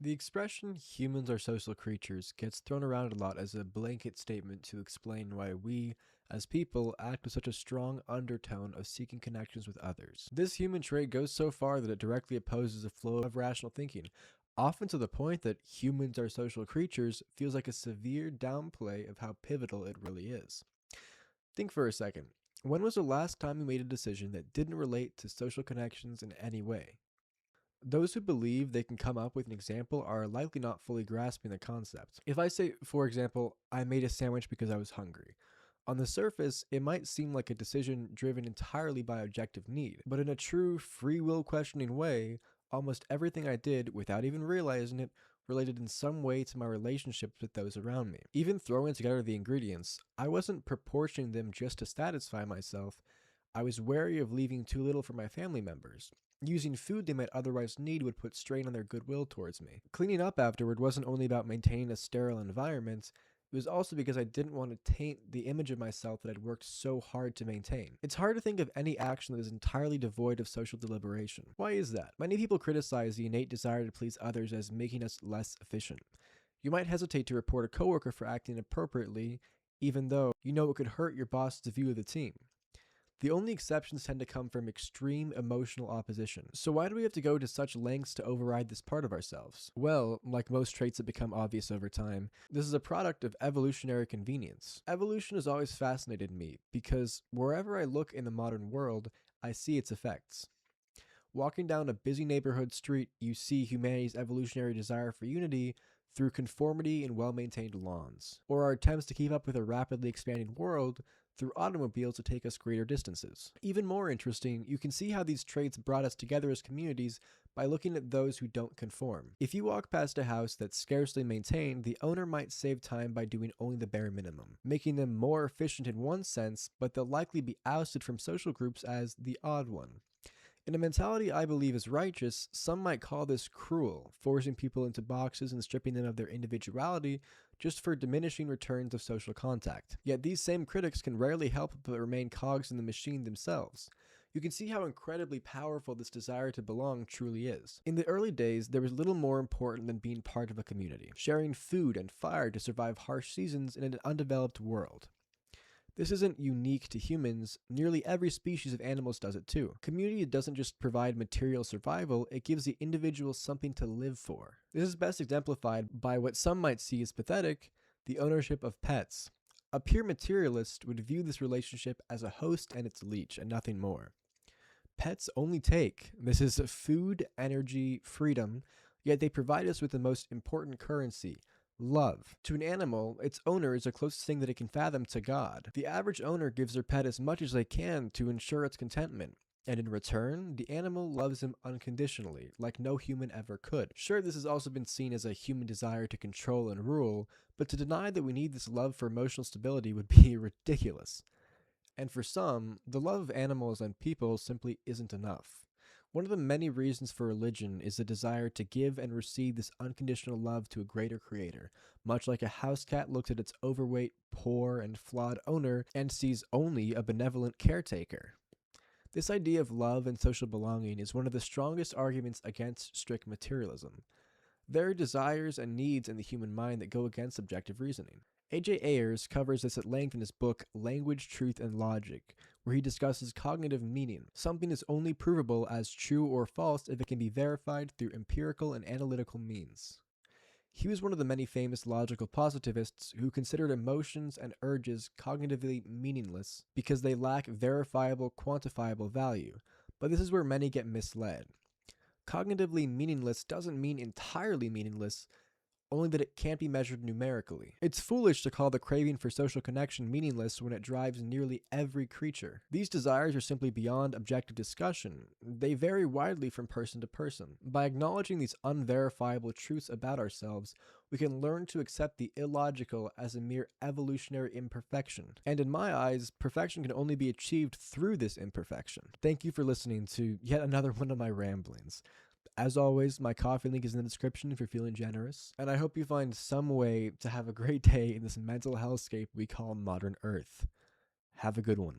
The expression humans are social creatures gets thrown around a lot as a blanket statement to explain why we, as people, act with such a strong undertone of seeking connections with others. This human trait goes so far that it directly opposes the flow of rational thinking, often to the point that humans are social creatures feels like a severe downplay of how pivotal it really is. Think for a second. When was the last time you made a decision that didn't relate to social connections in any way? Those who believe they can come up with an example are likely not fully grasping the concept. If I say, for example, I made a sandwich because I was hungry, on the surface, it might seem like a decision driven entirely by objective need, but in a true free will questioning way, almost everything I did, without even realizing it, related in some way to my relationships with those around me. Even throwing together the ingredients, I wasn't proportioning them just to satisfy myself. I was wary of leaving too little for my family members. Using food they might otherwise need would put strain on their goodwill towards me. Cleaning up afterward wasn't only about maintaining a sterile environment, it was also because I didn't want to taint the image of myself that I'd worked so hard to maintain. It's hard to think of any action that is entirely devoid of social deliberation. Why is that? Many people criticize the innate desire to please others as making us less efficient. You might hesitate to report a coworker for acting appropriately, even though you know it could hurt your boss's view of the team. The only exceptions tend to come from extreme emotional opposition. So why do we have to go to such lengths to override this part of ourselves? Well, like most traits that become obvious over time, this is a product of evolutionary convenience. Evolution has always fascinated me because wherever I look in the modern world, I see its effects. Walking down a busy neighborhood street, you see humanity's evolutionary desire for unity through conformity in well maintained lawns, or our attempts to keep up with a rapidly expanding world through automobiles to take us greater distances. Even more interesting, you can see how these traits brought us together as communities by looking at those who don't conform. If you walk past a house that's scarcely maintained, the owner might save time by doing only the bare minimum, making them more efficient in one sense, but they'll likely be ousted from social groups as the odd one. In a mentality I believe is righteous, some might call this cruel, forcing people into boxes and stripping them of their individuality just for diminishing returns of social contact. Yet these same critics can rarely help but remain cogs in the machine themselves. You can see how incredibly powerful this desire to belong truly is. In the early days, there was little more important than being part of a community, sharing food and fire to survive harsh seasons in an undeveloped world. This isn't unique to humans, nearly every species of animals does it too. Community doesn't just provide material survival, it gives the individual something to live for. This is best exemplified by what some might see as pathetic, the ownership of pets. A pure materialist would view this relationship as a host and its leech, and nothing more. Pets only take. This is food, energy, freedom, yet they provide us with the most important currency, love. To an animal, its owner is the closest thing that it can fathom to God. The average owner gives their pet as much as they can to ensure its contentment. And in return, the animal loves him unconditionally, like no human ever could. Sure, this has also been seen as a human desire to control and rule, but to deny that we need this love for emotional stability would be ridiculous. And for some, the love of animals and people simply isn't enough. One of the many reasons for religion is the desire to give and receive this unconditional love to a greater creator, much like a house cat looks at its overweight, poor, and flawed owner and sees only a benevolent caretaker. This idea of love and social belonging is one of the strongest arguments against strict materialism. There are desires and needs in the human mind that go against objective reasoning. A.J. Ayers covers this at length in his book Language, Truth, and Logic, where he discusses cognitive meaning. Something is only provable as true or false if it can be verified through empirical and analytical means. He was one of the many famous logical positivists who considered emotions and urges cognitively meaningless because they lack verifiable, quantifiable value. But this is where many get misled. Cognitively meaningless doesn't mean entirely meaningless, only that it can't be measured numerically. It's foolish to call the craving for social connection meaningless when it drives nearly every creature. These desires are simply beyond objective discussion. They vary widely from person to person. By acknowledging these unverifiable truths about ourselves, we can learn to accept the illogical as a mere evolutionary imperfection. And in my eyes, perfection can only be achieved through this imperfection. Thank you for listening to yet another one of my ramblings. As always, my coffee link is in the description if you're feeling generous, and I hope you find some way to have a great day in this mental hellscape we call modern Earth. Have a good one.